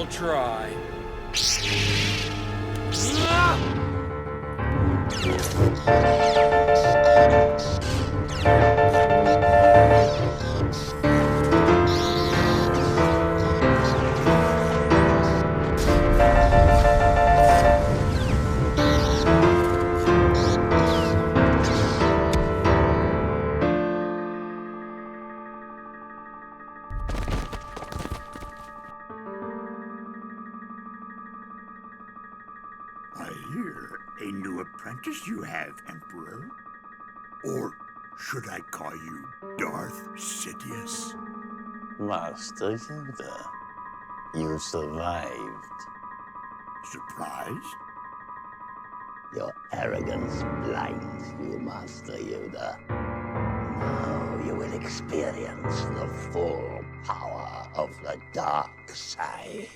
will try. I hear a new apprentice you have, Emperor. Or should I call you Darth Sidious? Master Yoda, you survived. Surprised? Your arrogance blinds you, Master Yoda. Now you will experience the full power of the dark side.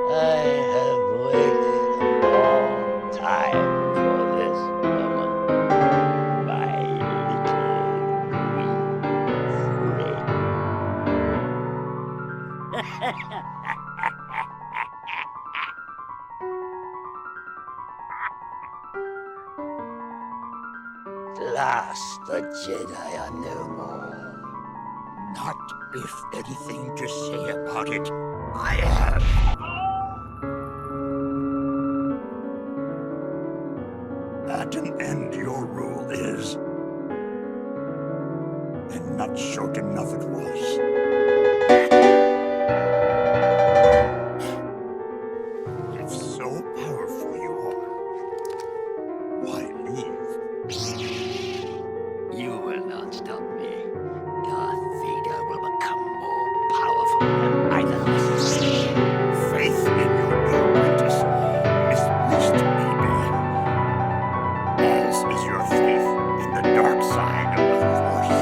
I have waited a long time for this moment, my little green friend. At last, the Jedi are no more. Not if anything to say about it I have. At an end your rule is. And not short enough it was. If so powerful you are, why leave? You will not stop me. Darth Vader will become more powerful than either of us. Faith in your new apprentice misplaced maybe. As is your faith in the dark side of the Force.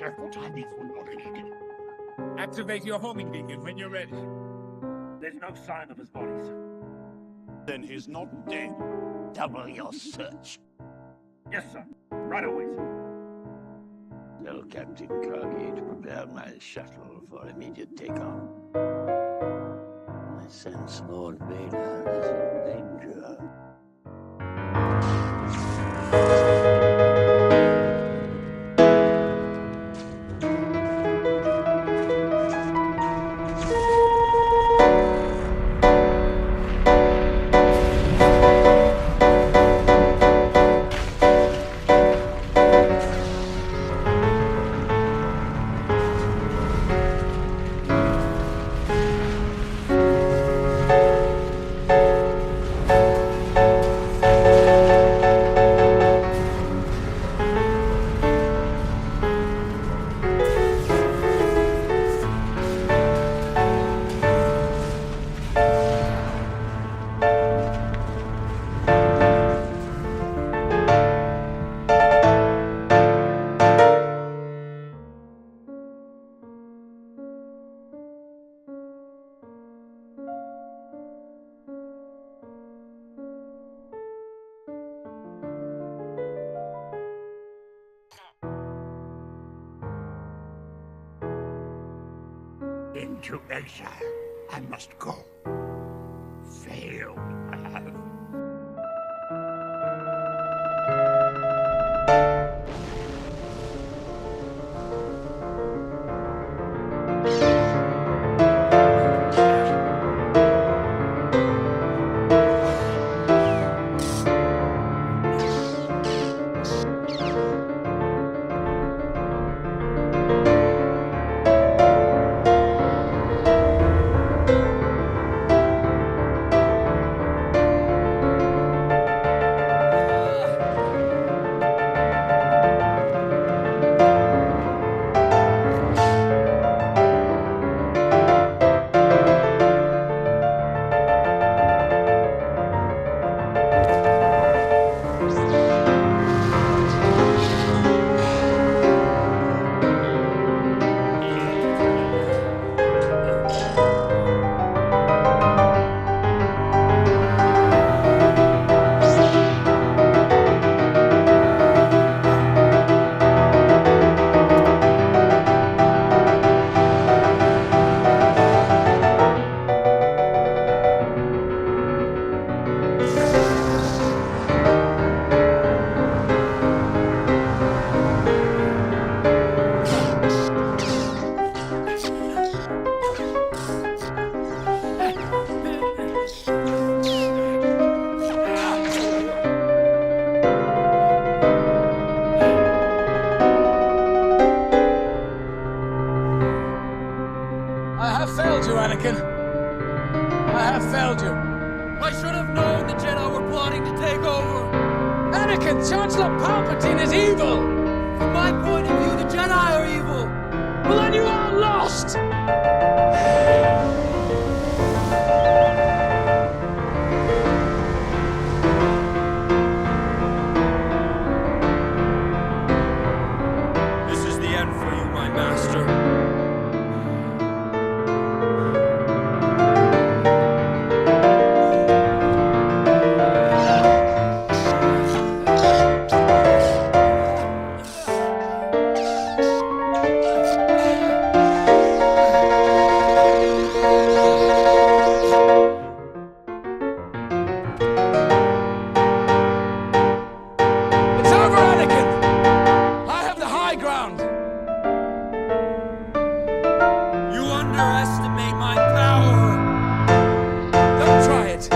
careful timing for Northern. Activate your homing beacon when you're ready. There's no sign of his body, sir. Then he's not dead. Double your search. Yes, sir. Right away, sir. Tell Captain Kargi to prepare my shuttle for immediate takeoff. I sense Lord Vader is in danger. Into exile. I must go. Failed, I have. I have failed you, Anakin. I have failed you. I should have known the Jedi were plotting to take over. Anakin, Chancellor Palpatine is evil! From my point of view, the Jedi are evil. Well, then you are lost! This is the end for you, my master. It's over, Anakin! I have the high ground! You underestimate my power. Don't try it!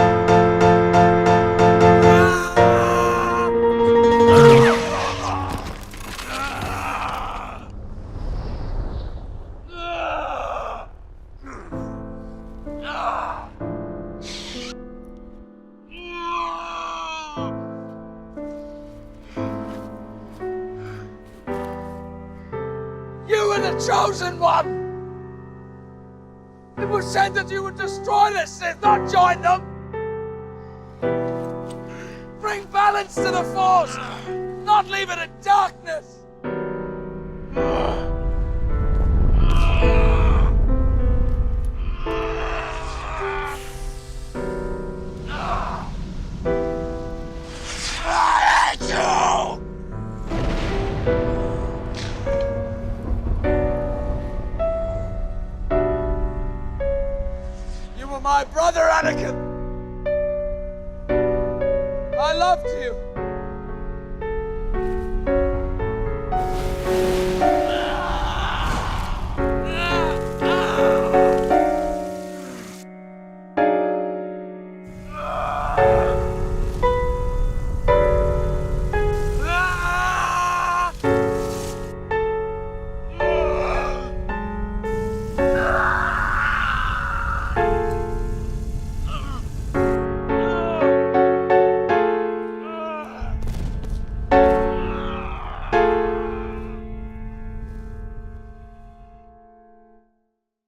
You were the chosen one! It was said that you would destroy the Sith, not join them! Bring balance to the Force, not leave it in darkness! I loved you.